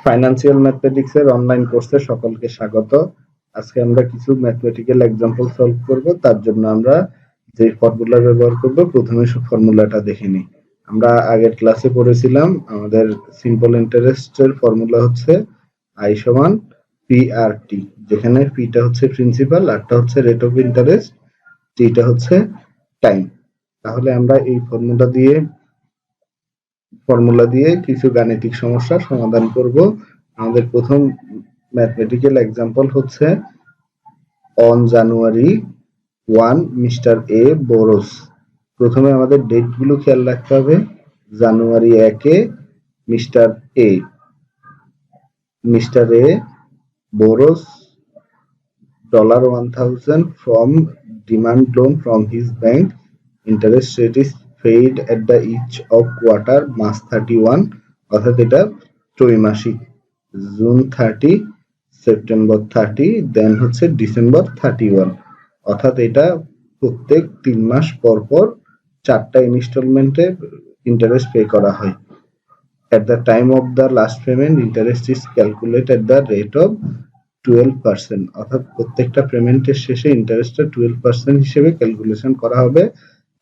Financial mathematics এর online কোর্সে সকলকে স্বাগত। আজকে আমরা কিছু ম্যাথমেটিক্যাল এক্সাম্পল সলভ করব। তার জন্য আমরা যে ফর্মুলা ব্যবহার করব, প্রথমে ফর্মুলাটা দেখে নিই। আমরা আগের ক্লাসে পড়েছিলাম আমাদের সিম্পল ইন্টারেস্টের ফর্মুলা হচ্ছে আই সমান পি আর টি, যেখানে পিটা হচ্ছে প্রিন্সিপাল, আরটা হচ্ছে রেট অফ ইন্টারেস্ট, টিটা হচ্ছে টাইম। তাহলে আমরা এই ফর্মুলা দিয়ে কিছু গাণিতিক সমস্যার সমাধান করব। আমাদের প্রথম ম্যাথমেটিক্যাল এক্সাম্পল হচ্ছে অন জানুয়ারি 1 মিস্টার এ বোরোস। প্রথমে আমাদের ডেট গুলো খেয়াল রাখতে হবে। জানুয়ারি 1-এ mister A বোরোস $1000 from demand loan from his bank. Interest rate is paid at the each of quarter March 31, অর্থাৎ এটা ত্রৈমাসিক, জুন 30, সেপ্টেম্বর 30, দেন হচ্ছে ডিসেম্বর 31, অর্থাৎ এটা প্রত্যেক 3 মাস পর পর 4টা ইনস্টলমেন্টে ইন্টারেস্ট পে করা হয়। At the time of the last payment, interest is calculated at the rate of 12%, অর্থাৎ প্রত্যেকটা পেমেন্টের শেষে ইন্টারেস্টটা 12% হিসেবে ক্যালকুলেশন করা হবে।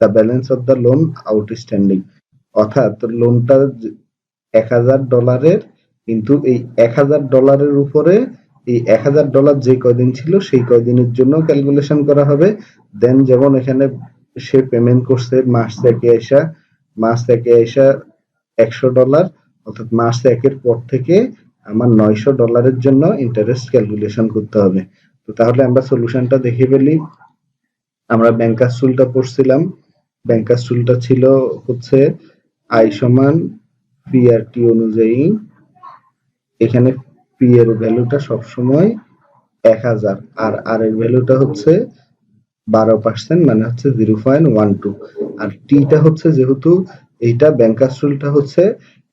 The balance of the loan outstanding, অর্থাৎ লোনটা $1000, কিন্তু এই $1000 উপরে এই $1000 যে কয়দিন ছিল সেই কয়দিনের জন্য ক্যালকুলেশন করা হবে। দেন যেমন এখানে সে পেমেন্ট করছে মাস থেকে আইসা $100, অর্থাৎ মাস 1-এর পর থেকে আমার $900 জন্য ইন্টারেস্ট ক্যালকুলেশন করতে হবে। তো তাহলে আমরা সলিউশনটা দেখে ফেলি। আমরা ব্যাংকার্স রুলটা পড়ছিলাম। ব্যাংকার্স রুলটা ছিল হচ্ছে আই সমান পি আর টি অনুযায়ী এখানে পি এর ভ্যালুটা সবসময় 1000 আর আর এর ভ্যালুটা হচ্ছে 12%, মানে হচ্ছে 0.12, আর টিটা হচ্ছে যেহেতু এইটা ব্যাংকার্স রুলটা হচ্ছে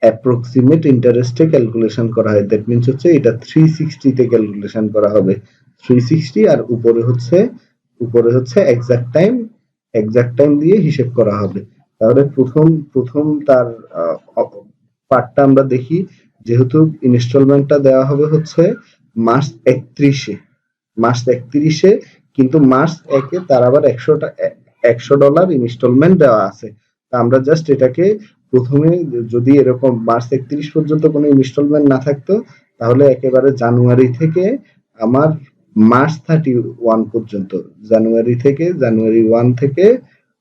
অ্যাপ্রক্সিমেট ইন্টারেস্টে ক্যালকুলেশন করা হয়, দ্যাট মিন্স হচ্ছে এটা 360 তে ক্যালকুলেশন করা হবে। 360 আর উপরে হচ্ছে এক্সাক্ট টাইম দিয়ে হিসেব করা হবে। তাহলে প্রথম তার পার্টটা আমরা দেখি। যেহেতু ইনস্টলমেন্টটা দেওয়া হবে হচ্ছে মার্চ 31-এ, কিন্তু মার্চ 1-এ তার আবার $100 ইনস্টলমেন্ট দেওয়া আছে। আমরা জাস্ট এটাকে প্রথমে, যদি এরকম মার্চ 31 পর্যন্ত কোনো ইনস্টলমেন্ট না থাকতো, তাহলে একেবারে জানুয়ারি থেকে আমার মার্চ 31 পর্যন্ত, জানুয়ারি 1 থেকে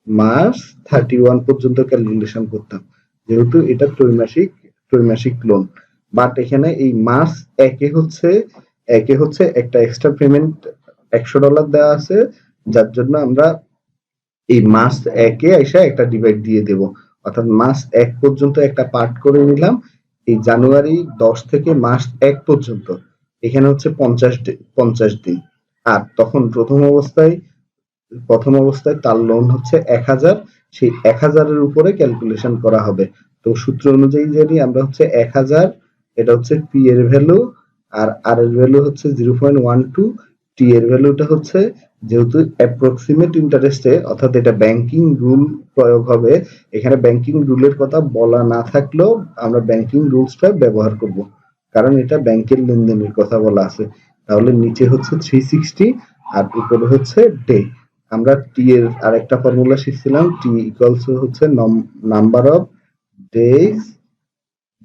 মার্চ 31 পর্যন্ত ক্যালকুলেশন করতাম, যেহেতু এটা ত্রৈমাসিক লোন। বাট এখানে এই মার্চ 1-এ হচ্ছে একটা এক্সট্রা পেমেন্ট $100 দেওয়া আছে, যার জন্য আমরা এই মার্চ 1-এ এসে একটা ডিভাইড দিয়ে দেব, অর্থাৎ মার্চ 1 পর্যন্ত একটা পার্ট করে নিলাম। এই জানুয়ারি 10 থেকে মার্চ 1 পর্যন্ত এখানে হচ্ছে 50 দিন। আর তখন প্রথম অবস্থায় তার লোন হচ্ছে 1000, সেই 1000-এর উপরে ক্যালকুলেশন করা হবে। তো সূত্র অনুযায়ী জানি আমরা হচ্ছে 1000, এটা হচ্ছে পি এর ভ্যালু, আর আর এর ভ্যালু হচ্ছে 0.12, টি এর ভ্যালুটা হচ্ছে, যেহেতু অ্যাপ্রক্সিমেট ইন্টারেস্টে, অর্থাৎ এটা ব্যাংকিং রুল প্রয়োগ হবে। এখানে ব্যাংকিং রুলের কথা বলা না থাকলেও আমরা ব্যাংকিং রুলসটা ব্যবহার করব, কারণ এটা ব্যাংকের লেনদেনের কথা বলা আছে। তাহলে নিচে হচ্ছে 360 আর উপরে হচ্ছে ডে। আমরা টি এর আরেকটা ফর্মুলা শিখছিলাম, টি ইকুয়ালস হচ্ছে number of days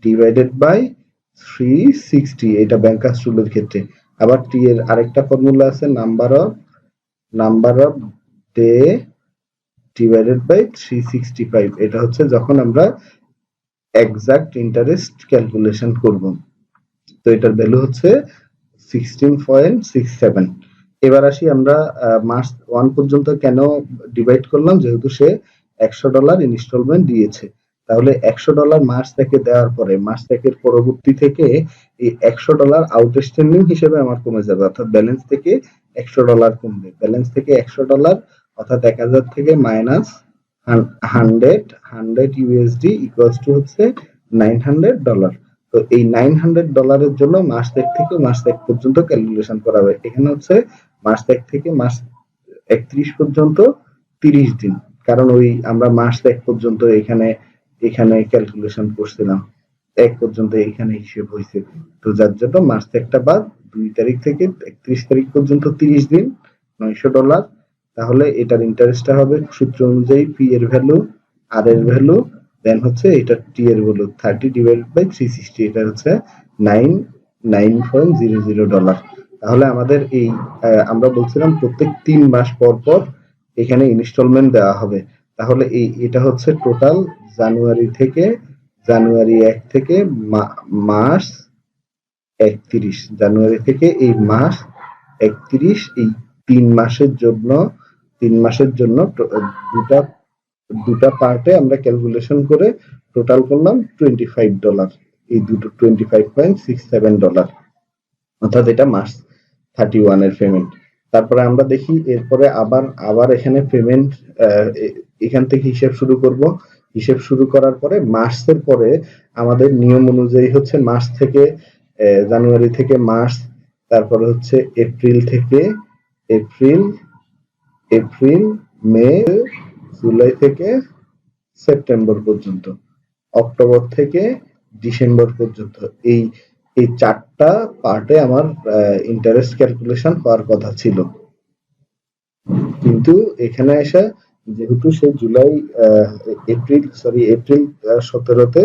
divided by 360, এটা ব্যাংকার্স রুলের ক্ষেত্রে। আবার টি এর আরেকটা ফর্মুলা আছে, number of day divided by 365, এটা হচ্ছে যখন আমরা এক্সাক্ট ইন্টারেস্ট ক্যালকুলেশন করব। তো এটার ভ্যালু হচ্ছে 16.67। এবার আসি আমরা মার্চ 1 পর্যন্ত কেন ডিভাইড করলাম, যেহেতু সে $100 ইনস্টলমেন্ট দিয়েছে। তাহলে $100 মার্চ থেকে দেওয়ার পরে মার্চ 1-এর পরবর্তী থেকে এই $100 আউটস্ট্যান্ডিং হিসেবে আমার কমে যাবে, অর্থাৎ ব্যালেন্স থেকে $100 কমবে। ব্যালেন্স থেকে $100, অর্থাৎ 1000 থেকে মাইনাস 100 ইউএসডি ইকুয়ালস টু হচ্ছে $900। তো এই $900 জন্য মার্চ 1 থেকে মার্চ 1 পর্যন্ত ক্যালকুলেশন করা হবে। এখানে হচ্ছে মার্চ 1 থেকে মার্চ 31 পর্যন্ত 30 দিন, কারণ ওই আমরা মার্চ 1 পর্যন্ত এখানে ক্যালকুলেশন করছিলাম। 1 পর্যন্ত এখানে হিসেব হয়েছে। তো যার জন্য মার্চ একটা বাদ 2 তারিখ থেকে 31 তারিখ পর্যন্ত 30 দিন $900। তাহলে এটার ইন্টারেস্টটা হবে সূত্র অনুযায়ী পি এর ভ্যালু, আর এর ভ্যালু, দেন হচ্ছে এটা টি এর ভ্যালু 30/360, এটা হচ্ছে $9.00। তাহলে আমাদের এই আমরা বলছিলাম প্রত্যেক 3 মাস পর পর এখানে ইনস্টলমেন্ট দেওয়া হবে। তাহলে এটা হচ্ছে টোটাল জানুয়ারি 1 থেকে মার্চ 31, জানুয়ারি থেকে এই মাস 31, এই 3 মাসের জন্য দুটা দুটা পার্টে আমরা ক্যালকুলেশন করে টোটাল করলাম $25। এই দুটো $25.67, অর্থাৎ এটা মার্চ 31 এর পেমেন্ট। তারপরে আমরা দেখি এরপরে আবার এখানে পেমেন্ট এখান থেকে হিসেব শুরু করব। হিসেব শুরু করার পরে মার্চের পরে আমাদের নিয়ম অনুযায়ী হচ্ছে মার্চ থেকে জানুয়ারি থেকে মার্চ, তারপরে হচ্ছে এপ্রিল, মে, জুলাই থেকে সেপ্টেম্বর পর্যন্ত, অক্টোবর থেকে ডিসেম্বর পর্যন্ত, এই 4টা পার্টে আমার ইন্টারেস্ট ক্যালকুলেশন হওয়ার কথা ছিল। কিন্তু এখানে এসে যেহেতু সে এপ্রিল 17তে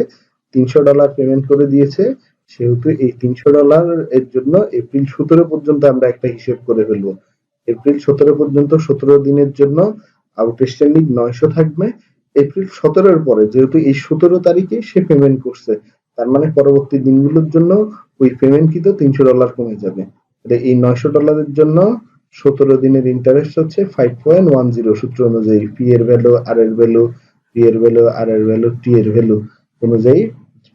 $300 পেমেন্ট করে দিয়েছে, সেহেতু এই $300 এর জন্য এপ্রিল 17 পর্যন্ত আমরা একটা হিসেব করে ফেলবো। এপ্রিল 17 পর্যন্ত 17 দিনের জন্য আউটস্ট্যান্ডিং 900 থাকবে। এপ্রিল 17 এর পরে যেহেতু এই 17 তারিখে সে পেমেন্ট করছে, তার মানে পরবর্তী দিনগুলোর জন্য ওই পেমেন্ট কিন্তু $300 কমে যাবে। এই $900 এর জন্য 17 দিনের ইন্টারেস্ট হচ্ছে 5.10 সূত্র অনুযায়ী পি এর ভ্যালু, আর এর ভ্যালু, পি এর ভ্যালু, আর এর ভ্যালু, টি এর ভ্যালু অনুযায়ী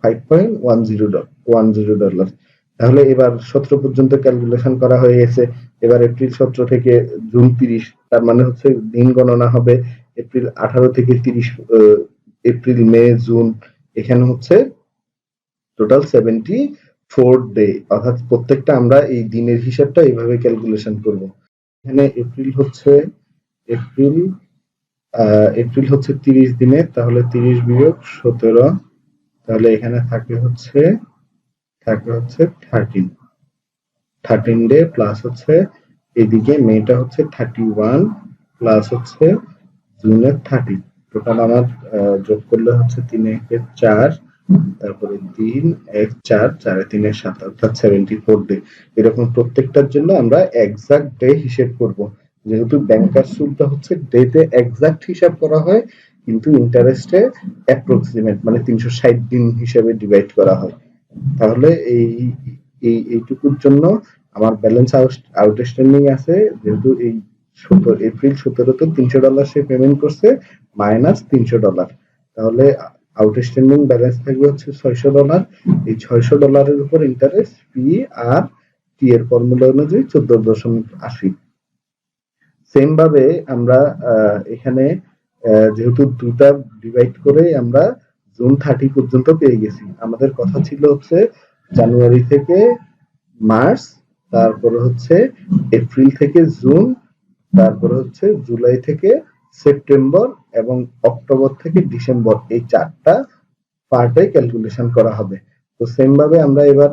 $5.10। তাহলে এবার 17 পর্যন্ত ক্যালকুলেশন করা হয়ে গেছে। এবার এপ্রিল 17 থেকে জুন 30, তার মানে হচ্ছে দিন গণনা হবে এপ্রিল 18 থেকে 30, এপ্রিল, মে, জুন, এখানে হচ্ছে টোটাল 74 ডে, অর্থাৎ প্রত্যেকটা আমরা এই দিনের হিসাবটা এইভাবে ক্যালকুলেশন করব। এখানে এপ্রিল হচ্ছে 30 দিনে, তাহলে 30 বিয়োগ 17, তাহলে এখানে থাকে হচ্ছে 13 ডে, প্লাস হচ্ছে এদিকে মেটা হচ্ছে 31, প্লাস হচ্ছে জুনের 30, টোটাল আমার যোগ করলে হচ্ছে 3 1 4, তারপরে 3 1 4, 4 3 7, অর্থাৎ 74 ডে। এরকম প্রত্যেকটার জন্য আমরা এক্সাক্ট ডে হিসেব করব। যেহেতু ব্যাংকার সুদটা হচ্ছে ডেতে এক্সাক্ট হিসাব করা হয়, কিন্তু ইন্টারেস্টে অ্যাপ্রক্সিমেট মানে 360 দিন হিসেবে ডিভাইড করা হয়। তাহলে এইটুকুর জন্য আমার ব্যালেন্স আউটস্ট্যান্ডিং আছে, যেহেতু এই এপ্রিল 17তে $300 সে পেমেন্ট করছে, মাইনাস $300, তাহলে আউটস্ট্যান্ডিং ব্যালেন্স থাকবে হচ্ছে $600। এই $600 এর উপর ইন্টারেস্ট, পি আর টি এর ফর্মুলা অনুযায়ী 14.80। সেম ভাবে আমরা এখানে যেহেতু দুটা ডিভাইড করে আমরা জুন 30 পর্যন্ত পেয়ে গেছি, আমাদের কথা ছিল হচ্ছে জানুয়ারি থেকে মার্চ, তারপরে হচ্ছে এপ্রিল থেকে জুন, তারপরে হচ্ছে জুলাই থেকে সেপ্টেম্বর এবং অক্টোবর থেকে ডিসেম্বর, এই 4টা পার্টে ক্যালকুলেশন করা হবে। তো সেম ভাবে আমরা এবার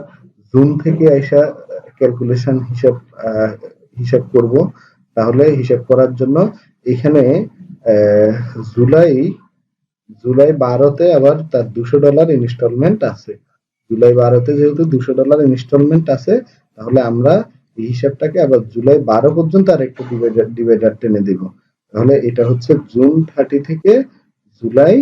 জুন থেকে আইসা ক্যালকুলেশন হিসাব করব। তাহলে হিসাব করার জন্য এখানে জুলাই 12তে আবার তার $200 ইনস্টলমেন্ট আছে। জুলাই 12তে যেহেতু $200 ইনস্টলমেন্ট আছে, তাহলে আমরা এই হিসাবটাকে আবার জুলাই 12 পর্যন্ত আরেকটু ডিভাইডার টেনে দিব। তাহলে এটা হচ্ছে জুন 30 থেকে জুলাই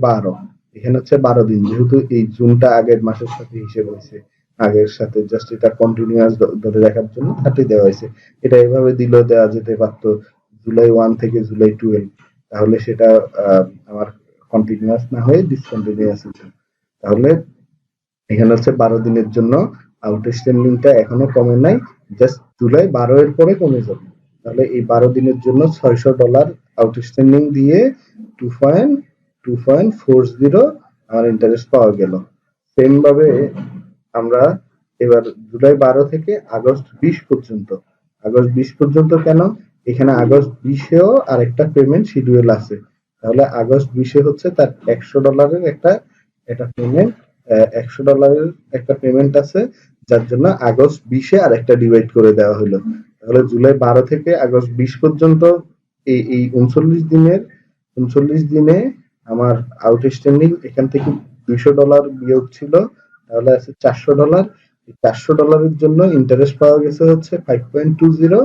12, এখানে হচ্ছে 12 দিন, যেহেতু এই জুনটা আগের মাসের সাথে হিসেব হয়েছে, আগের সাথে জাস্ট এটা কন্টিনিউয়াস ধরে রাখার জন্য 30 দেওয়া হয়েছে। এটা এভাবে দিলেও দেওয়া যেতে পারতো জুলাই 1 থেকে জুলাই 12, তাহলে সেটা আমার কন্টিনিউয়াস না হয়ে ডিসকন্টিনিউয়াস হতো। তাহলে এখানে হচ্ছে 12 দিনের জন্য আউটস্ট্যান্ডিংটা এখনো কমে নাই, জাস্ট জুলাই 12 এর পরে কমে যাবে। তাহলে এই 12 দিনের জন্য $600 আউটস্ট্যান্ডিং দিয়ে 2.40 আমার ইন্টারেস্ট পাওয়া গেল। সেম ভাবে আমরা এবার জুলাই 12 থেকে আগস্ট 20 পর্যন্ত, কেন এখানে আগস্ট 20এও আরেকটা পেমেন্ট শিডিউল আছে, তাহলে আগস্ট 20এ হচ্ছে তার $100 একটা পেমেন্ট $100 একটা পেমেন্ট আছে, যার জন্য আগস্ট 20-এ আর একটা ডিভাইড করে দেওয়া হলো। তাহলে জুলাই 12 থেকে আগস্ট 20 পর্যন্ত এই 39 দিনে আমার আউটস্ট্যান্ডিং এখান থেকে $200 বিয়োগ ছিল, তাহলে আছে $400। $400 জন্য ইন্টারেস্ট পাওয়া গেছে হচ্ছে 5.20।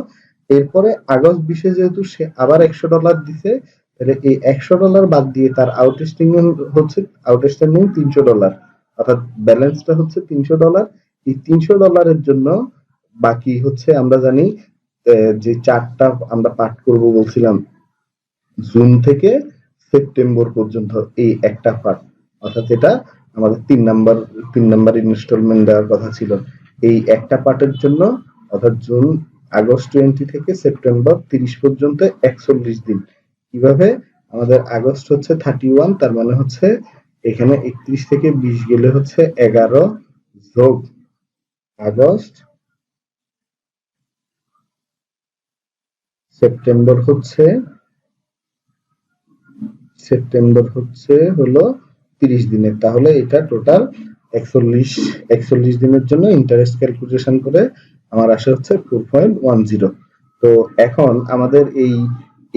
এরপরে আগস্ট 20-এ যেহেতু সে আবার $100 দিছে, তাহলে এই $100 বাদ দিয়ে তার আউটস্ট্যান্ডিং $300, অর্থাৎ ব্যালেন্সটা হচ্ছে $300। এই $300 জন্য বাকি হচ্ছে আমরা জানি যে চারটা আমরা পাঠ করব বলছিলাম জুন থেকে সেপ্টেম্বর পর্যন্ত, এই একটা পার্ট, অর্থাৎ এটা আমাদের 3 নাম্বার ইনস্টলমেন্ট দেওয়ার কথা ছিল। এই একটা পার্টের জন্য অর্থাৎ জুন আগস্ট 20 থেকে সেপ্টেম্বর 30 পর্যন্ত 41 দিন। কিভাবে আমাদের আগস্ট হচ্ছে 31, তার মানে হচ্ছে এখানে 31 থেকে 20 গেলে হচ্ছে 11 যোগ আগস্ট, সেপ্টেম্বর হচ্ছে হলো 30 দিনের, তাহলে এটা টোটাল 41 দিনের জন্য ইন্টারেস্ট ক্যালকুলেশন করে আমার আসে হচ্ছে 4.10। তো এখন আমাদের এই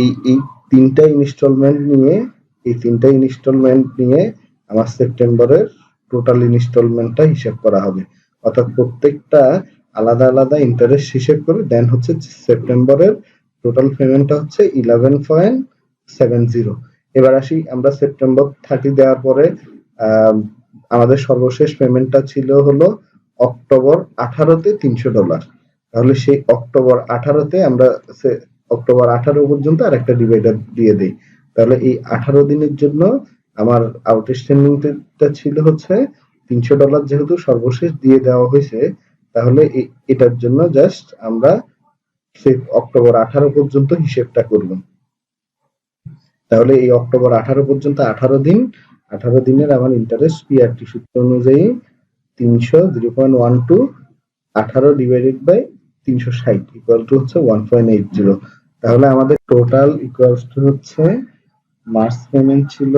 এই এই তিনটা ইনস্টলমেন্ট নিয়ে আমার সেপ্টেম্বরের টোটাল ইনস্টলমেন্টটা হিসাব করা হবে, অর্থাৎ প্রত্যেকটা আলাদা আলাদা ইন্টারেস্ট হিসেব করে দেন হচ্ছে সেপ্টেম্বরের টোটাল পেমেন্টটা হচ্ছে 11.70। এবার আসি আমরা সেপ্টেম্বর 30 দেওয়ার পরে আমাদের সর্বশেষ পেমেন্টটা ছিল হলো অক্টোবর 18-তে $300। তাহলে সেই অক্টোবর 18 পর্যন্ত আর একটা ডিভাইডার দিয়ে দেই। তাহলে এই 18 দিনের জন্য আমার আউটস্ট্যান্ডিংটা ছিল হচ্ছে $300, যেহেতু সর্বশেষ দিয়ে দেওয়া হয়েছে, তাহলে এটার জন্য জাস্ট আমরা অক্টোবর 18 পর্যন্ত হিসেবটা করব। তাহলে এই অক্টোবর 18 পর্যন্ত 18 দিনের আমার ইন্টারেস্ট পিআরটি সূত্র অনুযায়ী 0.12 18 ডিভাইডেড বাই 360 ইকুয়াল টু হচ্ছে 1.80। তাহলে আমাদের টোটাল ইকুয়ালস টু হচ্ছে মার্চ পেমেন্ট ছিল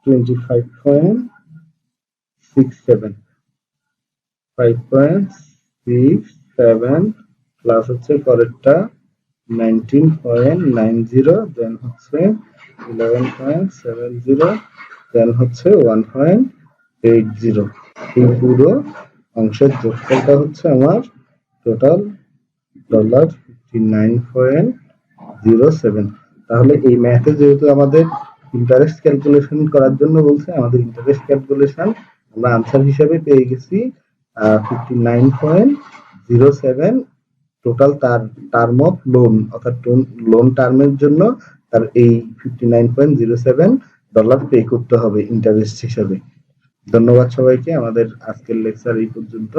5.67 প্লাস হচ্ছে পরেরটা 19.90, দেন হচ্ছে 11.70, দেন হচ্ছে 1.80। এই পুরো অংশের যোগফলটা হচ্ছে আমার টোটাল $59.07। তাহলে এই ম্যাথে যেহেতু আমাদের ইন্টারেস্ট ক্যালকুলেশন করার জন্য বলছে, আমাদের ইন্টারেস্ট ক্যালকুলেশন আমরা আনসার হিসেবে পেয়ে গেছি 59.07 টোটাল তার টার্ম অফ লোন, অর্থাৎ লোন টার্মের জন্য তার এই $59.07 পে করতে হবে ইন্টারেস্ট হিসাবে। ধন্যবাদ সবাইকে, আমাদের আজকের লেকচার এই পর্যন্ত।